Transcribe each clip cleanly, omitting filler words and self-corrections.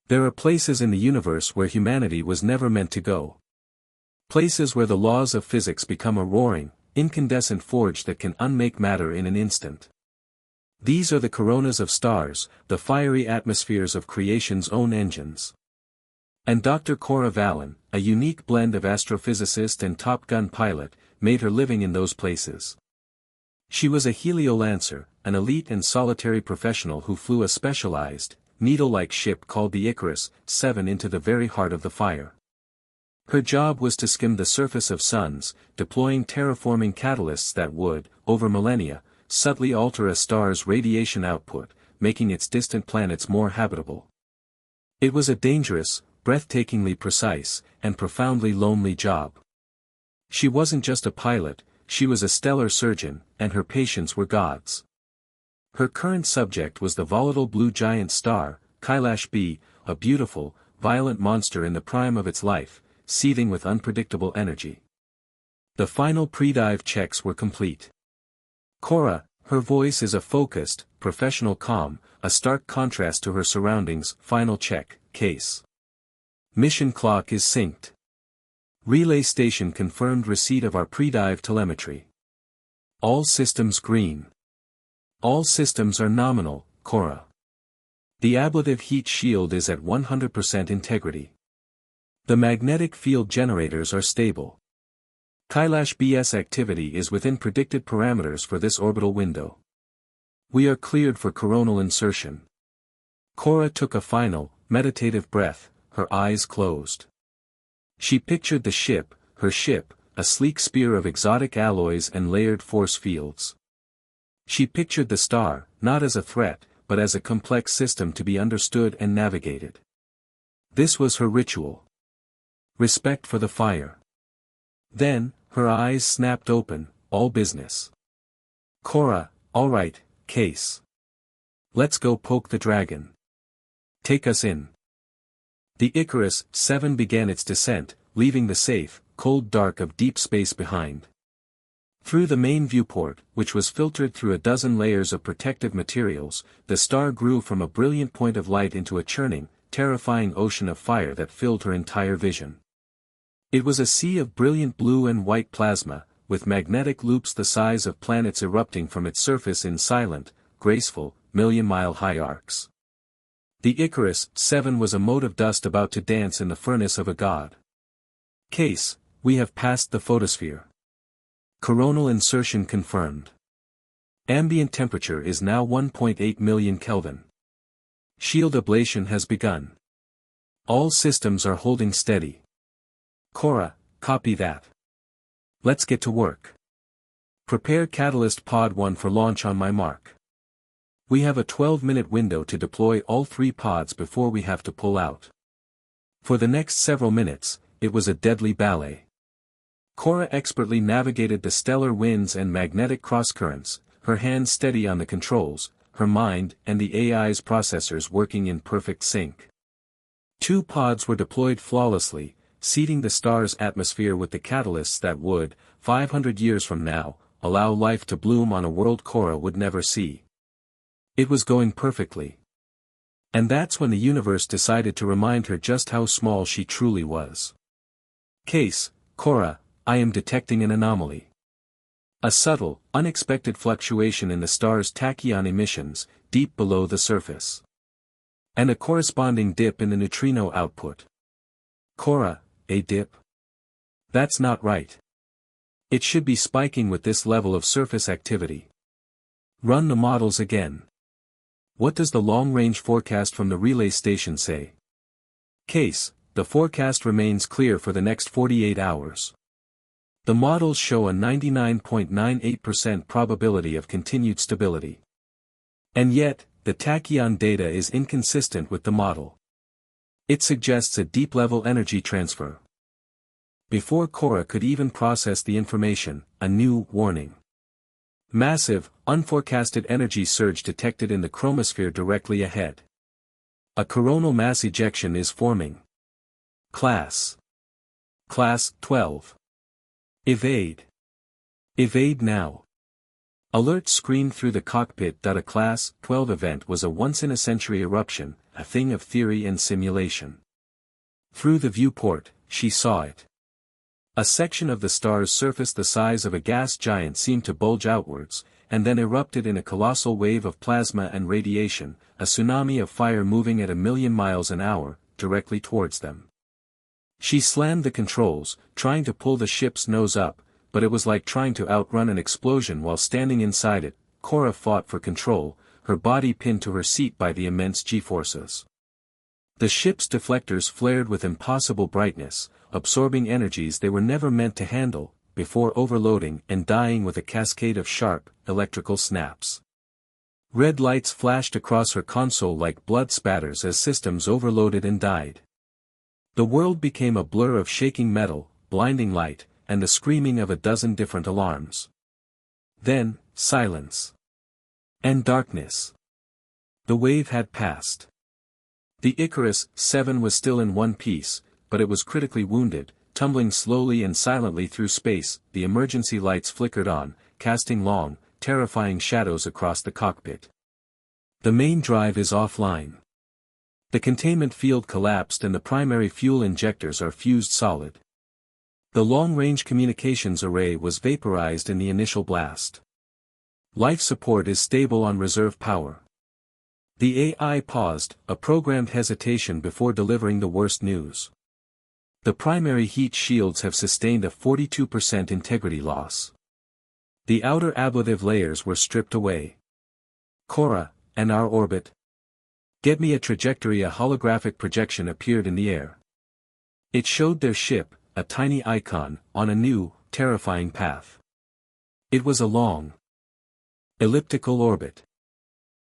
There are places in the universe where humanity was never meant to go. Places where the laws of physics become a roaring, incandescent forge that can unmake matter in an instant. These are the coronas of stars, the fiery atmospheres of creation's own engines. And Dr. Cora Valen, a unique blend of astrophysicist and Top Gun pilot, made her living in those places. She was a Helio-Lancer, an elite and solitary professional who flew a specialized, needle-like ship called the Icarus 7 into the very heart of the fire. Her job was to skim the surface of suns, deploying terraforming catalysts that would, over millennia, subtly alter a star's radiation output, making its distant planets more habitable. It was a dangerous, breathtakingly precise, and profoundly lonely job. She wasn't just a pilot, she was a stellar surgeon, and her patients were gods. Her current subject was the volatile blue giant star, Kailash B, a beautiful, violent monster in the prime of its life, seething with unpredictable energy. The final pre-dive checks were complete. Cora, her voice is a focused, professional calm, a stark contrast to her surroundings. Final check, case. Mission clock is synced. Relay station confirmed receipt of our pre-dive telemetry. All systems green. All systems are nominal, Cora. The ablative heat shield is at 100% integrity. The magnetic field generators are stable. Kailash B's activity is within predicted parameters for this orbital window. We are cleared for coronal insertion. Cora took a final, meditative breath, her eyes closed. She pictured the ship, her ship, a sleek spear of exotic alloys and layered force fields. She pictured the star, not as a threat, but as a complex system to be understood and navigated. This was her ritual. Respect for the fire. Then, her eyes snapped open, all business. Cora, all right, case. Let's go poke the dragon. Take us in. The Icarus 7 began its descent, leaving the safe, cold dark of deep space behind. Through the main viewport, which was filtered through a dozen layers of protective materials, the star grew from a brilliant point of light into a churning, terrifying ocean of fire that filled her entire vision. It was a sea of brilliant blue and white plasma, with magnetic loops the size of planets erupting from its surface in silent, graceful, million-mile-high arcs. The Icarus 7 was a mote of dust about to dance in the furnace of a god. Case, we have passed the photosphere. Coronal insertion confirmed. Ambient temperature is now 1.8 million Kelvin. Shield ablation has begun. All systems are holding steady. Cora, copy that. Let's get to work. Prepare Catalyst Pod 1 for launch on my mark. We have a 12-minute window to deploy all 3 pods before we have to pull out. For the next several minutes, it was a deadly ballet. Cora expertly navigated the stellar winds and magnetic crosscurrents, her hands steady on the controls, her mind and the AI's processors working in perfect sync. 2 pods were deployed flawlessly, seeding the star's atmosphere with the catalysts that would, 500 years from now, allow life to bloom on a world Cora would never see. It was going perfectly. And that's when the universe decided to remind her just how small she truly was. Case, Cora, I am detecting an anomaly. A subtle, unexpected fluctuation in the star's tachyon emissions, deep below the surface. And a corresponding dip in the neutrino output. Cora, a dip? That's not right. It should be spiking with this level of surface activity. Run the models again. What does the long-range forecast from the relay station say? Case, the forecast remains clear for the next 48 hours. The models show a 99.98% probability of continued stability. And yet, the tachyon data is inconsistent with the model. It suggests a deep-level energy transfer. Before Cora could even process the information, a new warning. Massive, unforecasted energy surge detected in the chromosphere directly ahead. A coronal mass ejection is forming. Class 12. Evade. Evade now. Alert screamed through the cockpit that a Class 12 event was a once-in-a-century eruption, a thing of theory and simulation. Through the viewport, she saw it. A section of the star's surface the size of a gas giant seemed to bulge outwards, and then erupted in a colossal wave of plasma and radiation, a tsunami of fire moving at 1,000,000 miles an hour, directly towards them. She slammed the controls, trying to pull the ship's nose up, but it was like trying to outrun an explosion while standing inside it. Cora fought for control, her body pinned to her seat by the immense G-forces. The ship's deflectors flared with impossible brightness, absorbing energies they were never meant to handle, before overloading and dying with a cascade of sharp, electrical snaps. Red lights flashed across her console like blood spatters as systems overloaded and died. The world became a blur of shaking metal, blinding light, and the screaming of a dozen different alarms. Then, silence. And darkness. The wave had passed. The Icarus 7 was still in one piece, but it was critically wounded, tumbling slowly and silently through space. The emergency lights flickered on, casting long, terrifying shadows across the cockpit. The main drive is offline. The containment field collapsed and the primary fuel injectors are fused solid. The long-range communications array was vaporized in the initial blast. Life support is stable on reserve power. The AI paused, a programmed hesitation before delivering the worst news. The primary heat shields have sustained a 42% integrity loss. The outer ablative layers were stripped away. Cora, and our orbit? Get me a trajectory. A holographic projection appeared in the air. It showed their ship, a tiny icon, on a new, terrifying path. It was a long, elliptical orbit.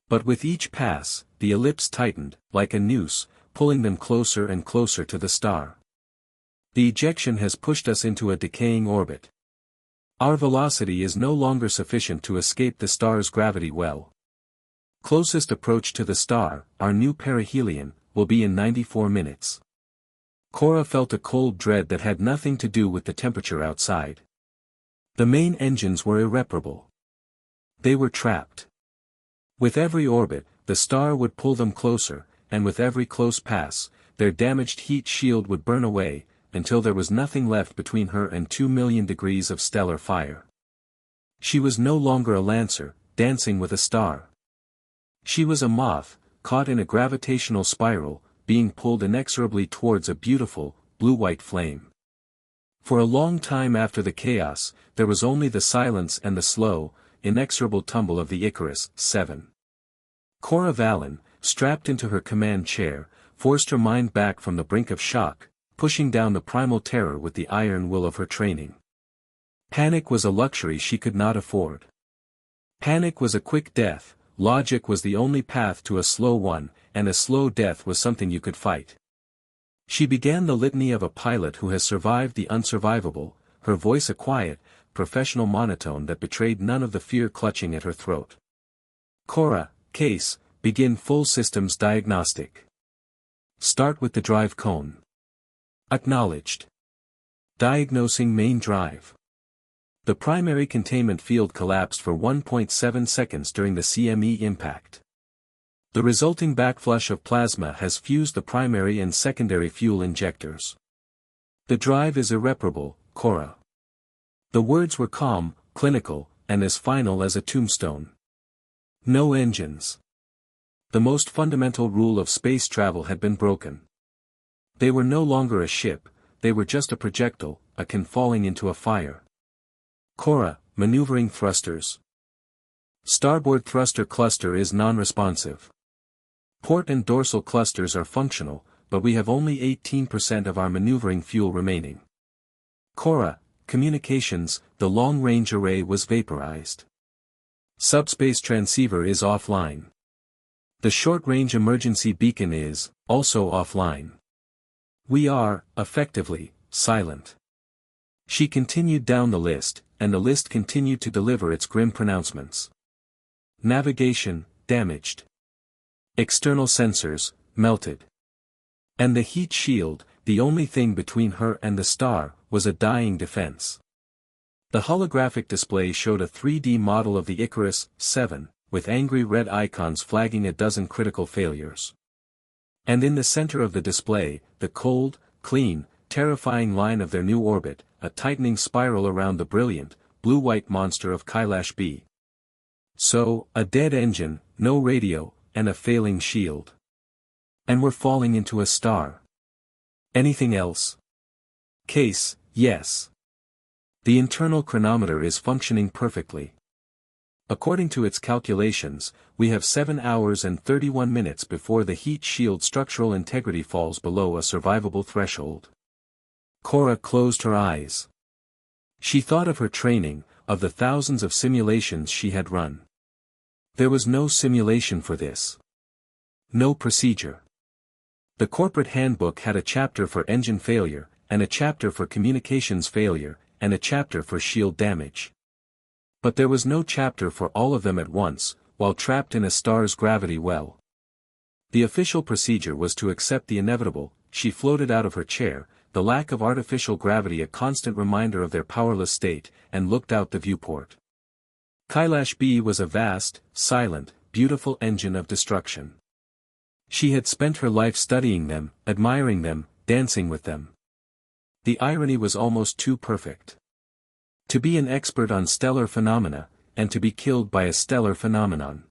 But with each pass, the ellipse tightened, like a noose, pulling them closer and closer to the star. The ejection has pushed us into a decaying orbit. Our velocity is no longer sufficient to escape the star's gravity well. Closest approach to the star, our new perihelion, will be in 94 minutes. Cora felt a cold dread that had nothing to do with the temperature outside. The main engines were irreparable. They were trapped. With every orbit, the star would pull them closer, and with every close pass, their damaged heat shield would burn away, until there was nothing left between her and 2 million degrees of stellar fire. She was no longer a lancer, dancing with a star. She was a moth, caught in a gravitational spiral, being pulled inexorably towards a beautiful, blue-white flame. For a long time after the chaos, there was only the silence and the slow, inexorable tumble of the Icarus 7. Cora Valen, strapped into her command chair, forced her mind back from the brink of shock, pushing down the primal terror with the iron will of her training. Panic was a luxury she could not afford. Panic was a quick death, logic was the only path to a slow one, and a slow death was something you could fight. She began the litany of a pilot who has survived the unsurvivable, her voice a quiet, professional monotone that betrayed none of the fear clutching at her throat. Cora, case, begin full systems diagnostic. Start with the drive cone. Acknowledged. Diagnosing main drive. The primary containment field collapsed for 1.7 seconds during the CME impact. The resulting backflush of plasma has fused the primary and secondary fuel injectors. The drive is irreparable, Cora. The words were calm, clinical, and as final as a tombstone. No engines. The most fundamental rule of space travel had been broken. They were no longer a ship, they were just a projectile, a can falling into a fire. Cora, maneuvering thrusters. Starboard thruster cluster is non-responsive. Port and dorsal clusters are functional, but we have only 18% of our maneuvering fuel remaining. Cora, communications, the long-range array was vaporized. Subspace transceiver is offline. The short-range emergency beacon is, also offline. We are, effectively, silent. She continued down the list, and the list continued to deliver its grim pronouncements. Navigation, damaged. External sensors, melted. And the heat shield, the only thing between her and the star, was a dying defense. The holographic display showed a 3D model of the Icarus 7, with angry red icons flagging a dozen critical failures. And in the center of the display, the cold, clean, terrifying line of their new orbit, a tightening spiral around the brilliant, blue-white monster of Kailash B. So, a dead engine, no radio, and a failing shield. And we're falling into a star. Anything else? Case, yes. The internal chronometer is functioning perfectly. According to its calculations, we have 7 hours and 31 minutes before the heat shield structural integrity falls below a survivable threshold. Cora closed her eyes. She thought of her training, of the thousands of simulations she had run. There was no simulation for this. No procedure. The corporate handbook had a chapter for engine failure, and a chapter for communications failure, and a chapter for shield damage. But there was no chapter for all of them at once, while trapped in a star's gravity well. The official procedure was to accept the inevitable. She floated out of her chair, the lack of artificial gravity a constant reminder of their powerless state, and looked out the viewport. Kailash B was a vast, silent, beautiful engine of destruction. She had spent her life studying them, admiring them, dancing with them. The irony was almost too perfect. To be an expert on stellar phenomena, and to be killed by a stellar phenomenon.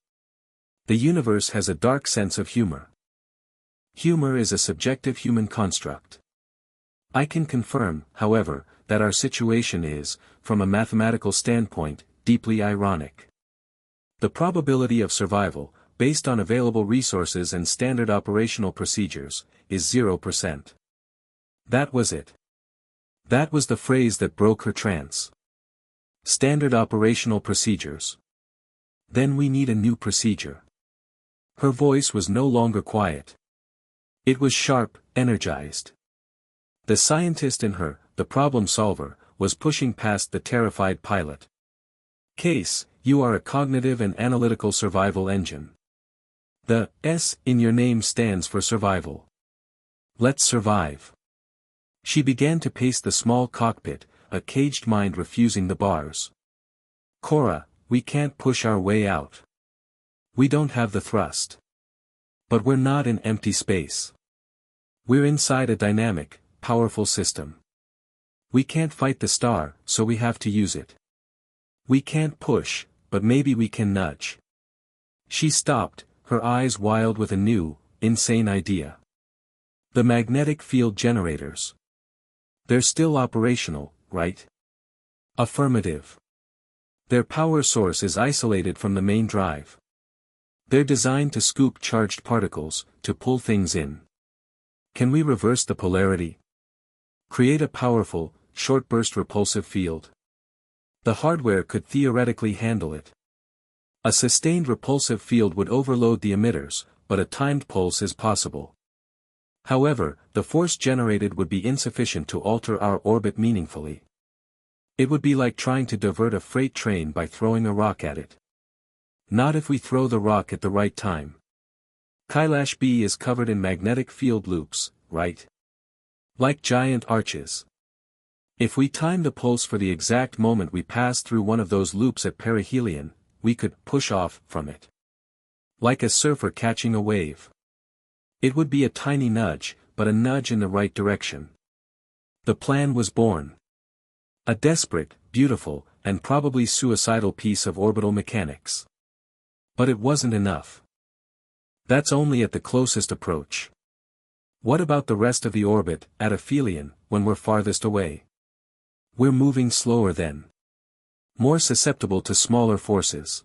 The universe has a dark sense of humor. Humor is a subjective human construct. I can confirm, however, that our situation is, from a mathematical standpoint, deeply ironic. The probability of survival, based on available resources and standard operational procedures, is 0%. That was it. That was the phrase that broke her trance. Standard operational procedures. Then we need a new procedure. Her voice was no longer quiet. It was sharp, energized. The scientist in her, the problem solver, was pushing past the terrified pilot. Case, you are a cognitive and analytical survival engine. The S in your name stands for survival. Let's survive. She began to pace the small cockpit, a caged mind refusing the bars. Cora, we can't push our way out. We don't have the thrust. But we're not in empty space. We're inside a dynamic, powerful system. We can't fight the star, so we have to use it. We can't push, but maybe we can nudge. She stopped, her eyes wild with a new, insane idea. The magnetic field generators. They're still operational, right? Affirmative. Their power source is isolated from the main drive. They're designed to scoop charged particles, to pull things in. Can we reverse the polarity? Create a powerful, short-burst repulsive field. The hardware could theoretically handle it. A sustained repulsive field would overload the emitters, but a timed pulse is possible. However, the force generated would be insufficient to alter our orbit meaningfully. It would be like trying to divert a freight train by throwing a rock at it. Not if we throw the rock at the right time. Kailash B is covered in magnetic field loops, right? Like giant arches. If we time the pulse for the exact moment we pass through one of those loops at perihelion, we could push off from it. Like a surfer catching a wave. It would be a tiny nudge, but a nudge in the right direction. The plan was born. A desperate, beautiful, and probably suicidal piece of orbital mechanics. But it wasn't enough. That's only at the closest approach. What about the rest of the orbit, at aphelion, when we're farthest away? We're moving slower then. More susceptible to smaller forces.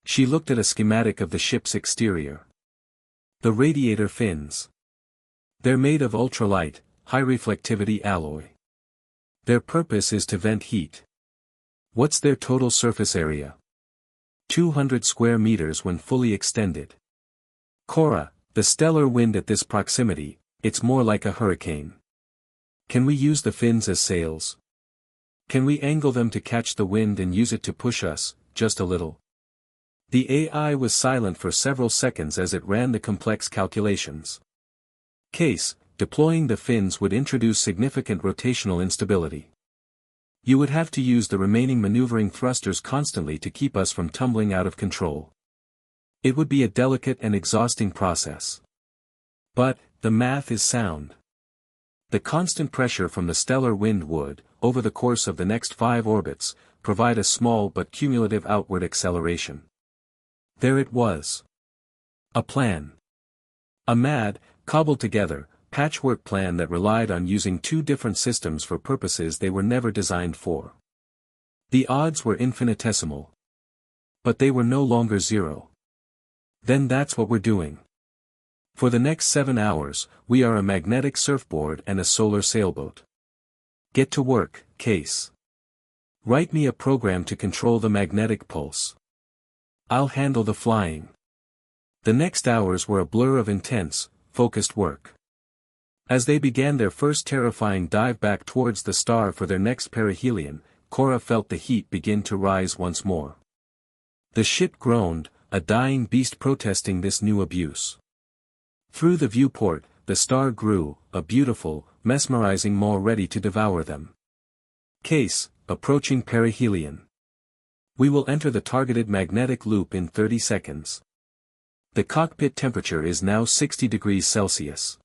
She looked at a schematic of the ship's exterior. The radiator fins. They're made of ultralight, high-reflectivity alloy. Their purpose is to vent heat. What's their total surface area? 200 square meters when fully extended. Cora, the stellar wind at this proximity, it's more like a hurricane. Can we use the fins as sails? Can we angle them to catch the wind and use it to push us, just a little? The AI was silent for several seconds as it ran the complex calculations. Case, deploying the fins would introduce significant rotational instability. You would have to use the remaining maneuvering thrusters constantly to keep us from tumbling out of control. It would be a delicate and exhausting process. But, the math is sound. The constant pressure from the stellar wind would, over the course of the next 5 orbits, provide a small but cumulative outward acceleration. There it was. A plan. A mad, cobbled-together, patchwork plan that relied on using 2 different systems for purposes they were never designed for. The odds were infinitesimal. But they were no longer 0. Then that's what we're doing. For the next 7 hours, we are a magnetic surfboard and a solar sailboat. Get to work, Case. Write me a program to control the magnetic pulse. I'll handle the flying. The next hours were a blur of intense, focused work. As they began their first terrifying dive back towards the star for their next perihelion, Cora felt the heat begin to rise once more. The ship groaned, a dying beast protesting this new abuse. Through the viewport, the star grew, a beautiful, mesmerizing maw ready to devour them. Case, approaching perihelion. We will enter the targeted magnetic loop in 30 seconds. The cockpit temperature is now 60 degrees Celsius.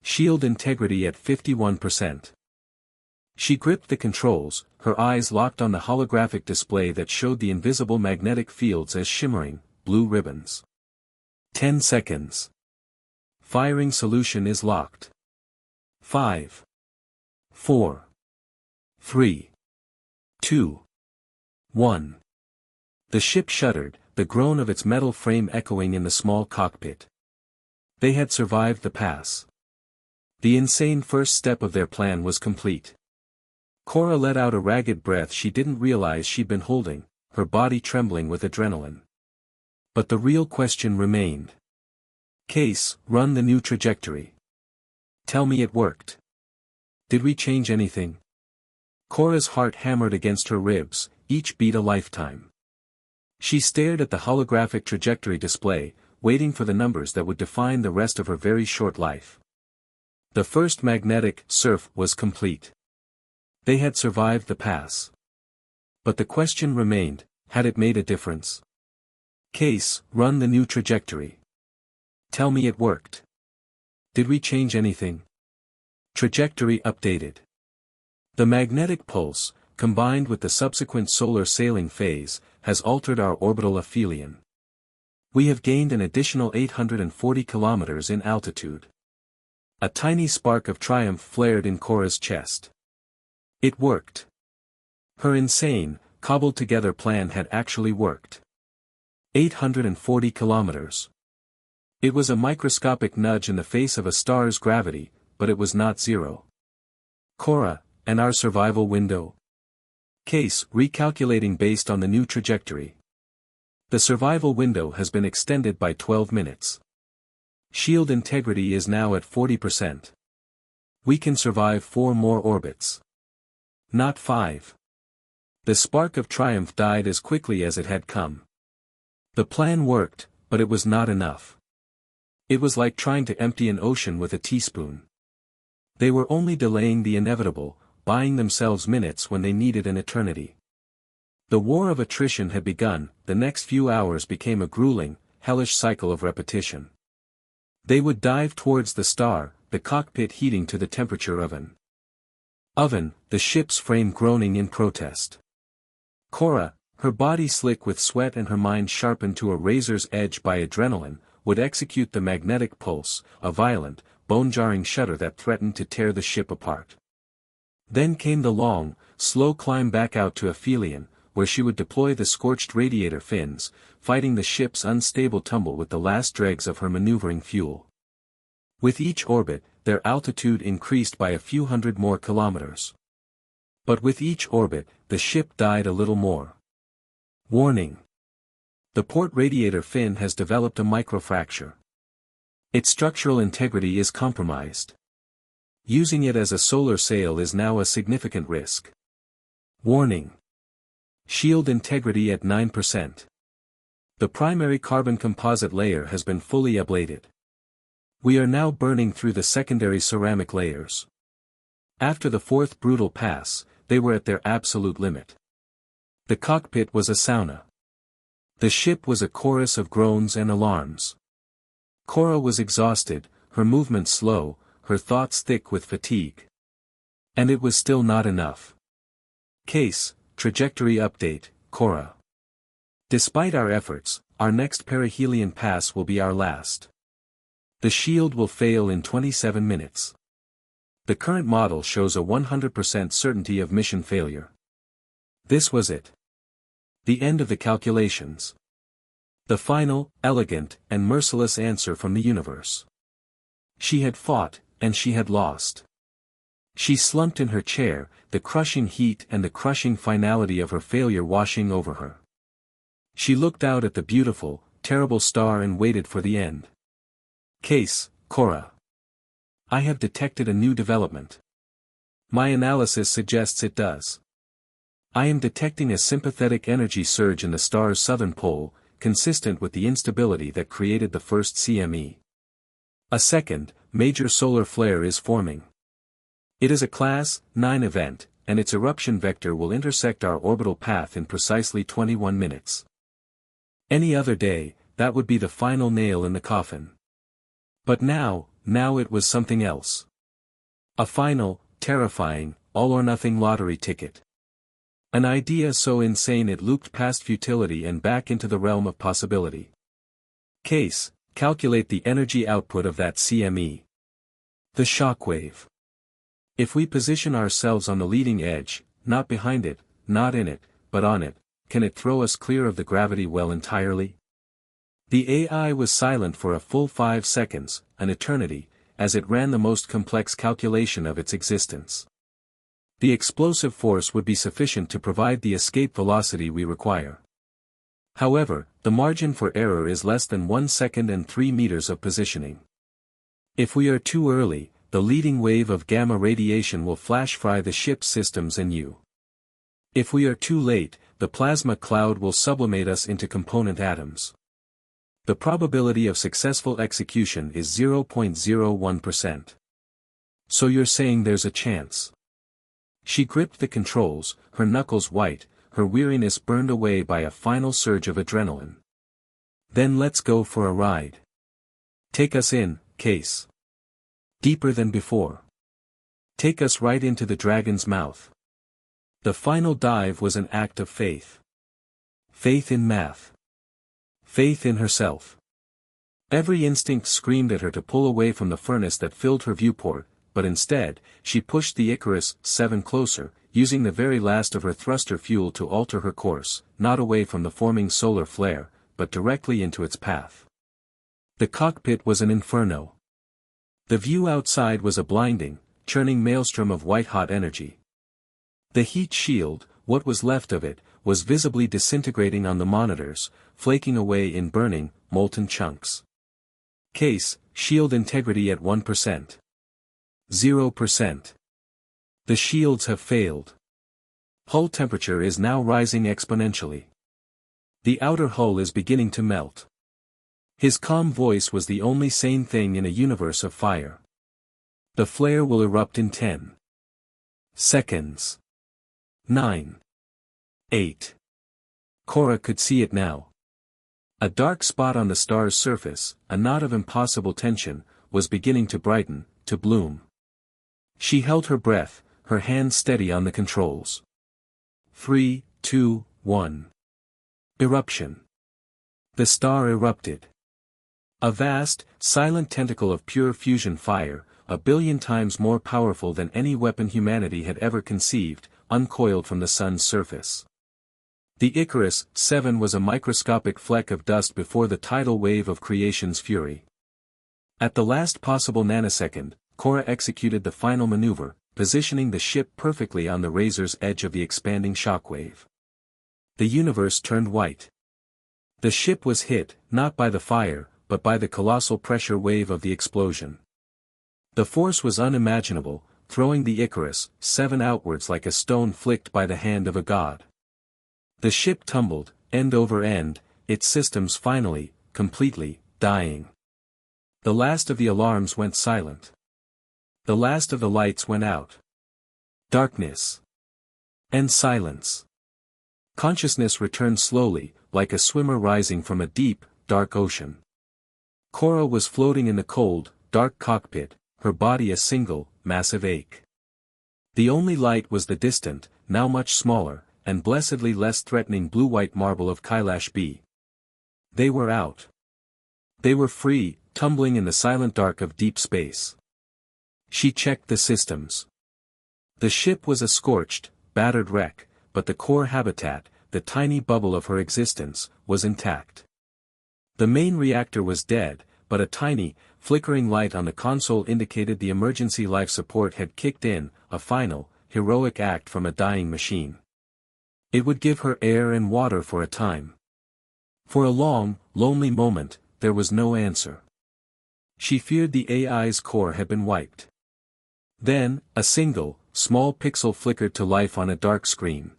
Shield integrity at 51%. She gripped the controls, her eyes locked on the holographic display that showed the invisible magnetic fields as shimmering, blue ribbons. 10 seconds. Firing solution is locked. 5. 4. 3. 2. 1. The ship shuddered, the groan of its metal frame echoing in the small cockpit. They had survived the pass. The insane first step of their plan was complete. Cora let out a ragged breath she didn't realize she'd been holding, her body trembling with adrenaline. But the real question remained. Case, run the new trajectory. Tell me it worked. Did we change anything? Cora's heart hammered against her ribs, each beat a lifetime. She stared at the holographic trajectory display, waiting for the numbers that would define the rest of her very short life. The first magnetic surf was complete. They had survived the pass. But the question remained, had it made a difference? Case, run the new trajectory. Tell me it worked. Did we change anything? Trajectory updated. The magnetic pulse, combined with the subsequent solar sailing phase, has altered our orbital aphelion. We have gained an additional 840 kilometers in altitude. A tiny spark of triumph flared in Cora's chest. It worked. Her insane, cobbled-together plan had actually worked. 840 kilometers. It was a microscopic nudge in the face of a star's gravity, but it was not 0. Cora, and our survival window? Case, recalculating based on the new trajectory. The survival window has been extended by 12 minutes. Shield integrity is now at 40%. We can survive 4 more orbits. Not 5. The spark of triumph died as quickly as it had come. The plan worked, but it was not enough. It was like trying to empty an ocean with a teaspoon. They were only delaying the inevitable, buying themselves minutes when they needed an eternity. The war of attrition had begun, the next few hours became a grueling, hellish cycle of repetition. They would dive towards the star, the cockpit heating to the temperature of an oven, the ship's frame groaning in protest. Cora, her body slick with sweat and her mind sharpened to a razor's edge by adrenaline, would execute the magnetic pulse, a violent, bone-jarring shudder that threatened to tear the ship apart. Then came the long, slow climb back out to aphelion, where she would deploy the scorched radiator fins, fighting the ship's unstable tumble with the last dregs of her maneuvering fuel. With each orbit, their altitude increased by a few hundred more kilometers. But with each orbit, the ship died a little more. Warning. The port radiator fin has developed a microfracture. Its structural integrity is compromised. Using it as a solar sail is now a significant risk. Warning. Shield integrity at 9%. The primary carbon composite layer has been fully ablated. We are now burning through the secondary ceramic layers. After the 4th brutal pass, they were at their absolute limit. The cockpit was a sauna. The ship was a chorus of groans and alarms. Cora was exhausted, her movements slow, her thoughts thick with fatigue. And it was still not enough. Case, trajectory update, Cora. Despite our efforts, our next perihelion pass will be our last. The shield will fail in 27 minutes. The current model shows a 100% certainty of mission failure. This was it. The end of the calculations. The final, elegant, and merciless answer from the universe. She had fought, and she had lost. She slumped in her chair, the crushing heat and the crushing finality of her failure washing over her. She looked out at the beautiful, terrible star and waited for the end. Case, Cora. I have detected a new development. My analysis suggests it does. I am detecting a sympathetic energy surge in the star's southern pole, consistent with the instability that created the first CME. A second, major solar flare is forming. It is a Class 9 event, and its eruption vector will intersect our orbital path in precisely 21 minutes. Any other day, that would be the final nail in the coffin. But now it was something else. A final, terrifying, all-or-nothing lottery ticket. An idea so insane it looped past futility and back into the realm of possibility. Case, calculate the energy output of that CME. The shockwave. If we position ourselves on the leading edge, not behind it, not in it, but on it, can it throw us clear of the gravity well entirely? The AI was silent for a full 5 seconds, an eternity, as it ran the most complex calculation of its existence. The explosive force would be sufficient to provide the escape velocity we require. However, the margin for error is less than 1 second and 3 meters of positioning. If we are too early, the leading wave of gamma radiation will flash fry the ship's systems and you. If we are too late, the plasma cloud will sublimate us into component atoms. The probability of successful execution is 0.01%. So you're saying there's a chance? She gripped the controls, her knuckles white, her weariness burned away by a final surge of adrenaline. Then let's go for a ride. Take us in, Case. Deeper than before. Take us right into the dragon's mouth. The final dive was an act of faith. Faith in math. Faith in herself. Every instinct screamed at her to pull away from the furnace that filled her viewport, but instead, she pushed the Icarus 7 closer, using the very last of her thruster fuel to alter her course, not away from the forming solar flare, but directly into its path. The cockpit was an inferno. The view outside was a blinding, churning maelstrom of white-hot energy. The heat shield, what was left of it, was visibly disintegrating on the monitors, flaking away in burning, molten chunks. Case, shield integrity at 1%. 0%. The shields have failed. Hull temperature is now rising exponentially. The outer hull is beginning to melt. His calm voice was the only sane thing in a universe of fire. The flare will erupt in 10 seconds. 9. 8. Cora could see it now. A dark spot on the star's surface, a knot of impossible tension, was beginning to brighten, to bloom. She held her breath, her hands steady on the controls. 3, 2, 1. Eruption. The star erupted. A vast, silent tentacle of pure fusion fire, 1 billion times more powerful than any weapon humanity had ever conceived, uncoiled from the sun's surface. The Icarus 7 was a microscopic fleck of dust before the tidal wave of creation's fury. At the last possible nanosecond, Cora executed the final maneuver, positioning the ship perfectly on the razor's edge of the expanding shockwave. The universe turned white. The ship was hit, not by the fire, but by the colossal pressure wave of the explosion. The force was unimaginable, throwing the Icarus 7 outwards like a stone flicked by the hand of a god. The ship tumbled, end over end, its systems finally, completely, dying. The last of the alarms went silent. The last of the lights went out. Darkness. And silence. Consciousness returned slowly, like a swimmer rising from a deep, dark ocean. Cora was floating in the cold, dark cockpit, her body a single, massive ache. The only light was the distant, now much smaller, and blessedly less threatening blue-white marble of Kailash B. They were out. They were free, tumbling in the silent dark of deep space. She checked the systems. The ship was a scorched, battered wreck, but the core habitat, the tiny bubble of her existence, was intact. The main reactor was dead, but a tiny, flickering light on the console indicated the emergency life support had kicked in, a final, heroic act from a dying machine. It would give her air and water for a time. For a long, lonely moment, there was no answer. She feared the AI's core had been wiped. Then, a single, small pixel flickered to life on a dark screen.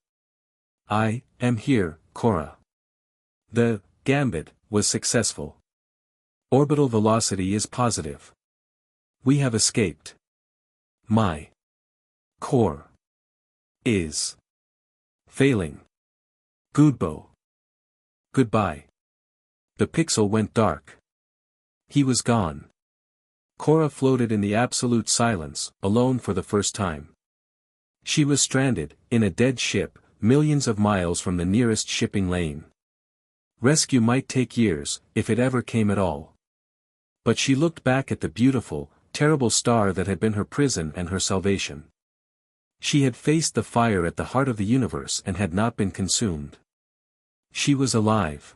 "I am here, Cora." The gambit was successful. Orbital velocity is positive. We have escaped. My core is failing. Goodbye. Goodbye. The pixel went dark. He was gone. Cora floated in the absolute silence, alone for the first time. She was stranded, in a dead ship, millions of miles from the nearest shipping lane. Rescue might take years, if it ever came at all. But she looked back at the beautiful, terrible star that had been her prison and her salvation. She had faced the fire at the heart of the universe and had not been consumed. She was alive.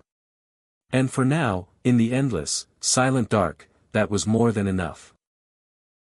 And for now, in the endless, silent dark, that was more than enough.